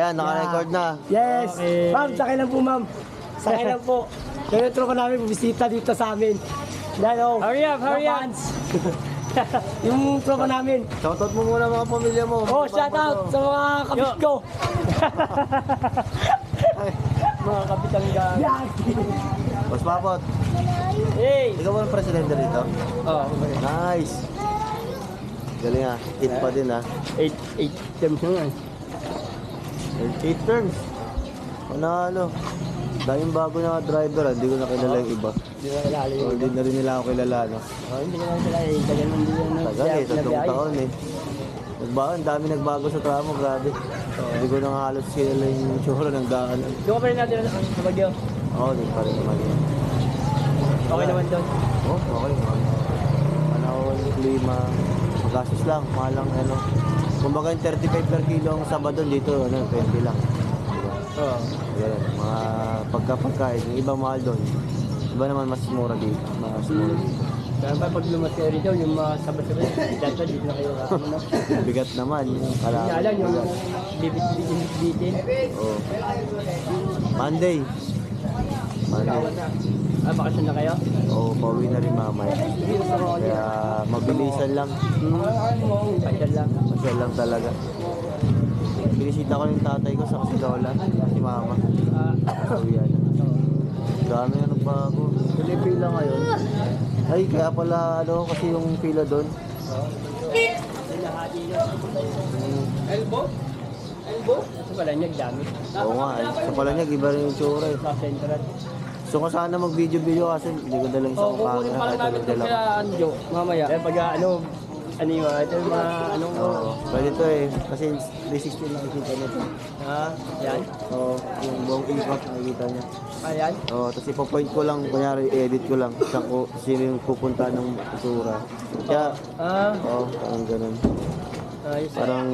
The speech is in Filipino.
Ayan, naka-record na. Yes! Okay. Ma'am, sakay lang po, ma'am. Sakay lang po. Kaya yung tropa namin, bumisita dito sa amin. Yan, oh. Hurry up, hurry up. Fans. Yung tropa namin. Shoutout mo muna mga pamilya mo. Oh, shout out sa mga kapit ko. Mga kapitang gang. Yan! Boss Papot, Hey! ikaw ba ang presidente rito? Oh, okay. Nice. Galing ah. 8 pa din ah. 8 terms na nga. 8 terms. Panalo. Daming bago na driver ah. Hindi ko na kilala yung iba. Hindi ko kilala So, hindi na rin nila ako kilala, no? Hindi ko kilala eh. Tagal nang hindi na Tagal eh, 3 taon eh. Ang dami nagbago sa tramo, grabe. Hindi ko na nga halos kilala yung tsura ng daan. Doon ka pa rin natin sa Bagyo. Oo, di pa rin naman yun. Okay naman doon. Oo, okay. Panahon, klima, magastos lang, mahal lang, ano. Kumbaga yung 35 per kilo ang Sabado dito, ano, 20 lang. Diba? Oo. Ganun, mga pagkapagkain, yung iba mahal doon. Iba naman mas mura dito, mas mura dito. Kaya pa pag lumas kayo rito, yung mga sabad-sabad, dapat dito na kayo ano. Bigat naman, yung kalaban. Kaya lang yung bibit-bitin. Oo. Monday. Monday. Bakasyon na kayo? Oo, pauwi na rin mamaya. Kaya mabilisan lang. Pasyal lang. Masyal lang talaga. Binisita ko yung tatay ko sa Kasilola, si mama. Pauwi na. Dami na nagbago. Tuloy pila ngayon. Ay, kaya pala ano kasi yung pila doon. Elbow? Elbow? Sa Palanyag, dami. Oo nga, sa Palanyag iba rin yung tsura eh. Sa Central. Gusto ko sana mag-video kasi hindi ko dalang isang Kukunin pa lang namin ito dala. kaya Anjo, mamaya. Eh, pag ano yung ito yung mga anong Oo, pwede to eh. Kasi 360 nakikita nito. Ha? Yan? Oo, yung buong ikot nakikita niya. Ayan? Oo, tapos ipo-point ko lang, kunyari edit ko lang kung sino yung pupunta ng itsura. Kaya, Ah, oo, parang ganun. ayos. Parang